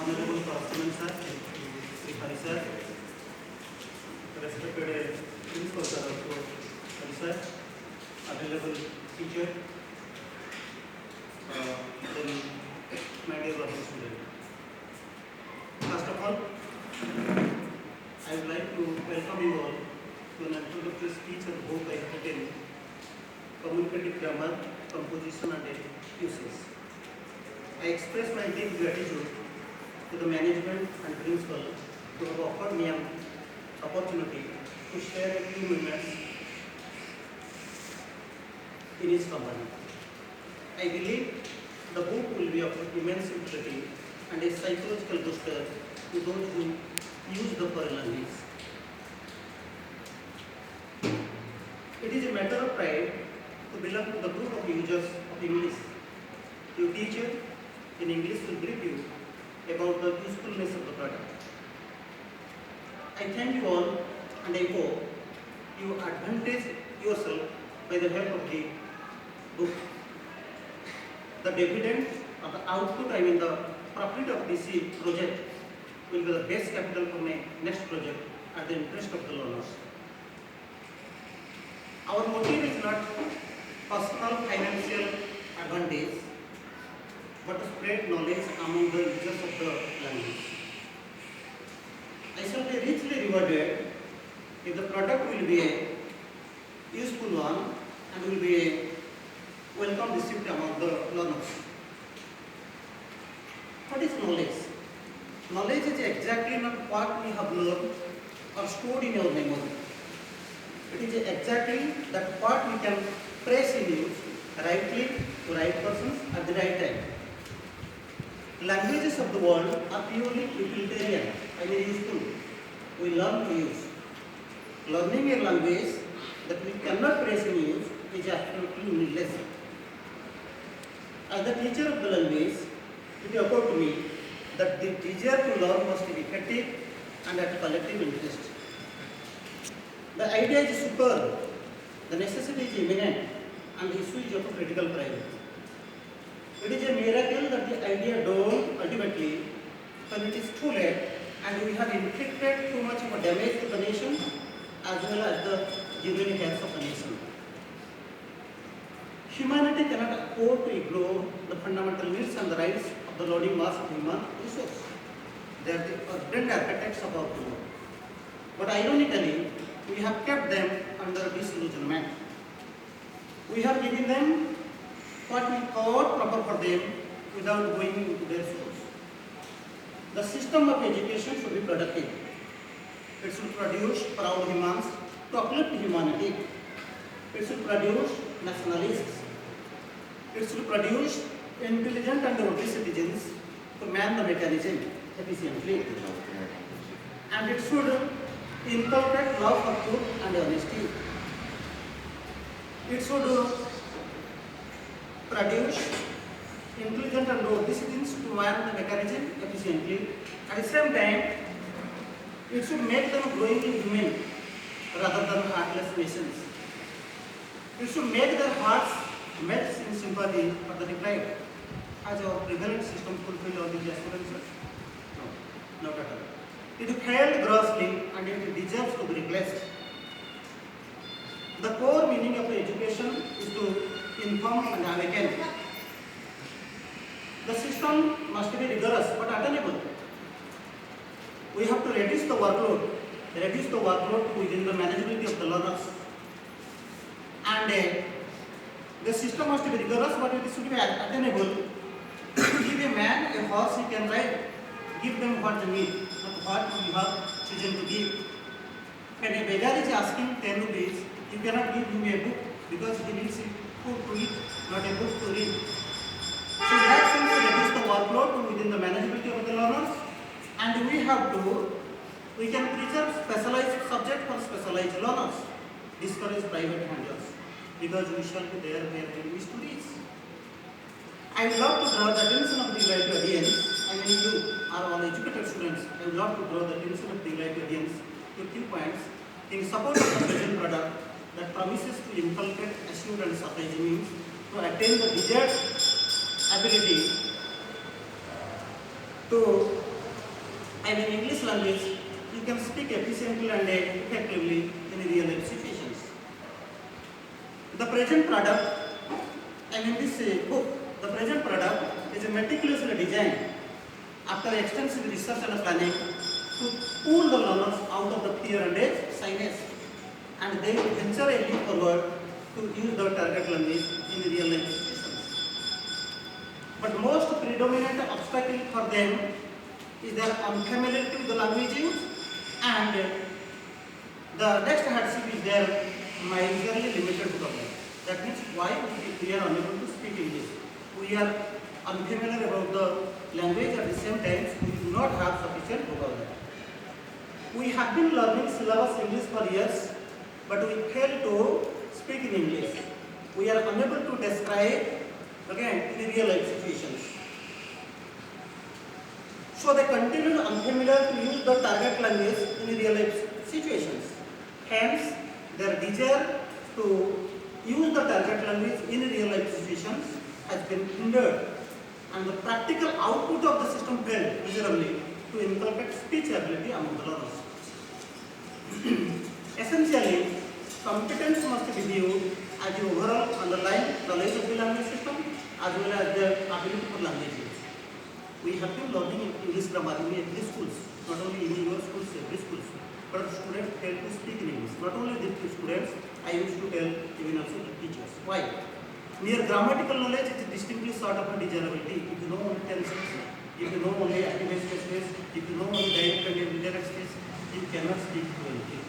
Honorable Correspondent Sir, Sri Hari Sir, respected Principal Sir also, Hari Sir, available teacher, then my dear working student. First of all, I would like to welcome you all to an introductory speech on both I have written communicative grammar, composition and uses. I express my deep gratitude to the management and principal who have offered me an opportunity to share a few minutes in his company. I believe the book will be of immense utility and a psychological booster to those who use the foreign language. It is a matter of pride to belong to the group of users of English. Your teacher in English will brief you about the usefulness of the product. I thank you all and I hope you advantage yourself by the help of the book. The dividend of the output, the profit of this project will be the best capital for my next project at the interest of the learners. Our motive is not personal financial advantage, but to spread knowledge among the users of the language. I shall be richly rewarded if the product will be a useful one and will be a welcome received among the learners. What is knowledge? Knowledge is exactly not what we have learned or stored in our memory. It is exactly that what we can press in use rightly to right persons at the right time. Languages of the world are purely utilitarian, useful. We learn to use. Learning a language that we cannot press in use is absolutely needless. As the teacher of the language, it occurred to me that the desire to learn must be effective and at collective interest. The idea is superb, the necessity is imminent, and the issue is of critical priority. It is a miracle that the idea dawned ultimately when it is too late and we have inflicted too much of a damage to the nation as well as the genuine health of the nation. Humanity cannot afford to ignore the fundamental needs and the rights of the loading mass of human resource. They are the urgent architects of our tomorrow. But ironically, we have kept them under disillusionment. We have given them what we thought proper for them without going into their source. The system of education should be productive. It should produce proud humans to uplift humanity. It should produce nationalists. It should produce intelligent and worthy citizens to man the mechanism efficiently. And it should inculcate love for truth and honesty. It should produce intelligent and worthy citizens to man the mechanism efficiently. At the same time, it should make them growingly human rather than heartless nations. It should make their hearts melt in sympathy for the deprived. Has our prevalent system fulfilled all these aspirations? No, not at all. It failed grossly and it deserves to be replaced. The core meaning of education is to inform and awaken. The system must be rigorous but attainable. We have to reduce the workload within the manageability of the learners. And the system must be rigorous but it should be attainable. Give a man a horse he can ride. Give them what they need, not what you have chosen to give. When a beggar is asking 10 rupees, you cannot give him a book because he needs food to eat, not a book to read. So in that sense, we reduce the workload within the manageability of the learners, and we can preserve specialized subject for specialized learners, discourage private handlers, because we shall be there where we wish to reach. I would love to draw the attention of the right audience. You are all educated students. I would love to draw the attention of the right audience to 2 points in support of the present product that promises to inculcate assurance of means to attain the desired ability to and in English language, you can speak efficiently and effectively in real life situations. The present product, and in this book, the present product is meticulously designed after extensive research and planning to pull the learners out of the fear and shyness, and they will venture a leap forward to use the target language in real life situations. But most predominant obstacle for them is their unfamiliarity with the languaging, and the next hardship is their majorly limited vocabulary. That means why we are unable to speak English. We are unfamiliar about the language, at the same time we do not have sufficient vocabulary. We have been learning syllabus English for years, but we fail to speak in English. We are unable to describe again in real life situations. So they continue unfamiliar to use the target language in real life situations. Hence, their desire to use the target language in real life situations has been hindered, and the practical output of the system failed miserably to inculcate speech ability among the learners. Essentially, competence must be viewed as the overall underlying knowledge of the language system as well as the ability for language use. We have been learning English grammar in every schools, not only in your schools, every schools, but the students fail to speak in English. Not only the students, I used to tell even also the teachers. Why? Mere grammatical knowledge is distinctly sort of a desirability. If you know only tenses, if you know only active spaces, if you know only direct and indirect space, you cannot speak fluently.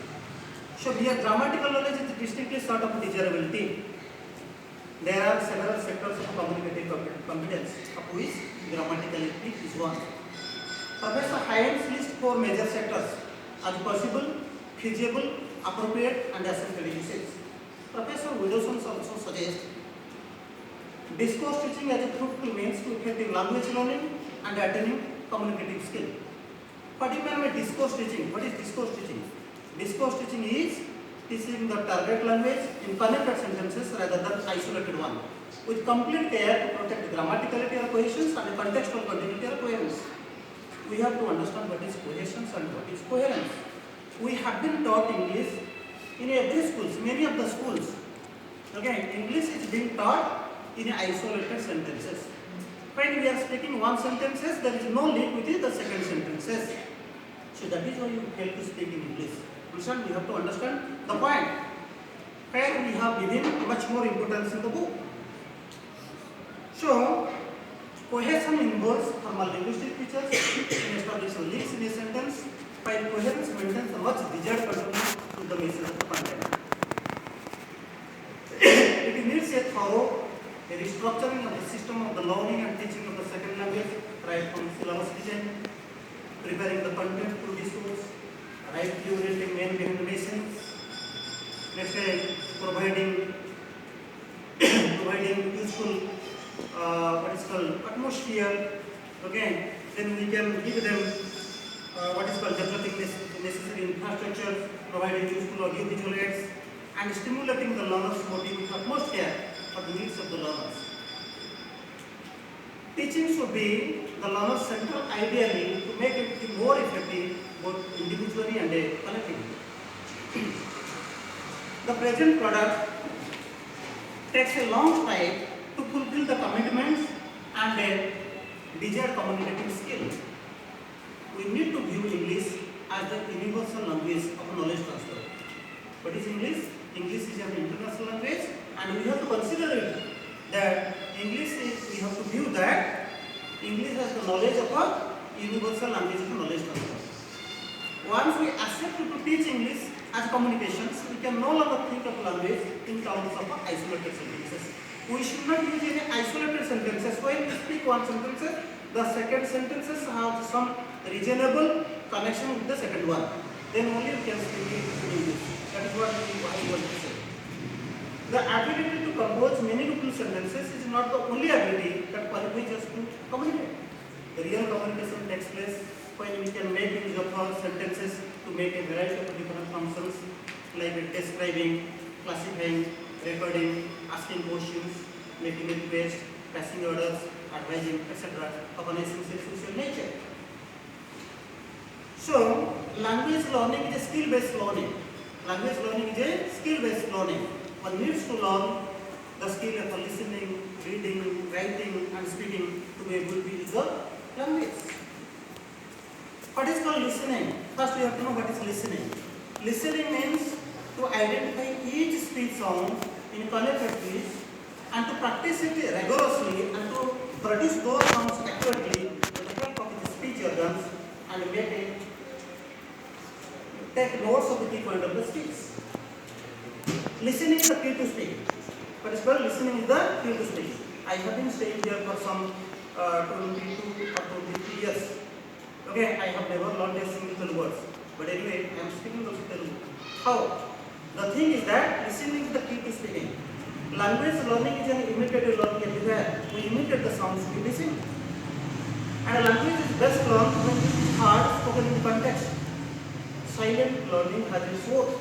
So mere grammatical knowledge is distinctly sort of a desirability. There are several sectors of communicative competence, of which grammaticality is one. Professor Hines lists 4 major sectors as possible, feasible, appropriate, and essential uses. Professor Widdowson also suggests discourse teaching as a fruitful means to effective language learning and attaining communicative skill. What do you mean by discourse teaching? What is discourse teaching? Discourse teaching is teaching the target language in connected sentences rather than isolated one, with complete care to protect grammaticality or cohesion and contextual continuity or coherence. We have to understand what is cohesion and what is coherence. We have been taught English in every schools, many of the schools. Again, English is being taught in isolated sentences. When we are speaking one sentences, there is no link with the second sentences. So that is why you fail to speak in English. Listen, we have to understand the point. Where we have given much more importance in the book. So, cohesion involves formal linguistic features in establishing links in a sentence, while coherence maintains a much desired contribution to the message of the content. It needs a thorough restructuring of the system of the learning and teaching of the second language, right from syllabus design, preparing the content through discourse, rightly orienting men behind the message, next providing useful what is called atmosphere. Okay, then we can give them what is called developing necessary infrastructure, providing useful audio visual aids, and stimulating the learner's motive with utmost care for the needs of the learners. Teaching should be the learner's central ideally to make it more effective both individually and collectively. The present product takes a long time to fulfill the commitments and desired communicative skill. We need to view English as the universal language of knowledge transfer. What is English? English is an international language, and we have to consider it that we have to view that English has the knowledge of a universal language of knowledge transfer. Once we accept to teach English as communications, we can no longer think of language in terms of isolated sentences. We should not use any isolated sentences. When we speak one sentence, the second sentences have some reasonable connection with the second one. Then only we can speak in English. That is what I want to say. The ability to compose meaningful sentences is not the only ability that qualifies us to communicate. The real communication takes place when we can make use of our sentences to make a variety of different functions like describing, classifying, recording, asking questions, making a request, passing orders, advising, etc. of an essential social nature. So, language learning is a skill-based learning. Language learning is a skill-based learning. One needs to learn the skill of listening, reading, writing, and speaking to be able to use the language. What is called listening? First, we have to know what is listening. Listening means to identify each speech sound in connected pitch and to practice it rigorously and to produce those sounds accurately with the help of the speech organs and take notes of the key point of the speech. Listening is the key to speak. What is called listening is the key to speak. I have been staying here for some 22 or 23 years. Okay, I have never learned a single Telugu words. But anyway, I am speaking also Telugu. How? The thing is that listening is the key to speaking. Language learning is an imitative learning everywhere. We imitate the sounds we listen. And a language is best learned when it is hard spoken in context. Silent learning has its worth.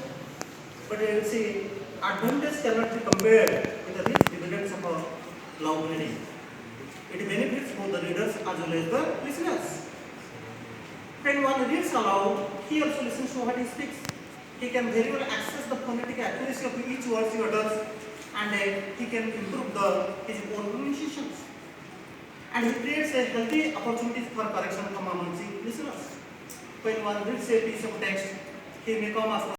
But you see, advantage cannot be compared with the rich dividends of a loud reading. It benefits both the readers as well as the listeners. When one reads aloud, he also listens to what he speaks. He can very well access the phonetic accuracy of each word he utters, and he can improve his own pronunciations. And he creates a healthy opportunity for correction from among the listeners. When one reads a piece of text, he may come across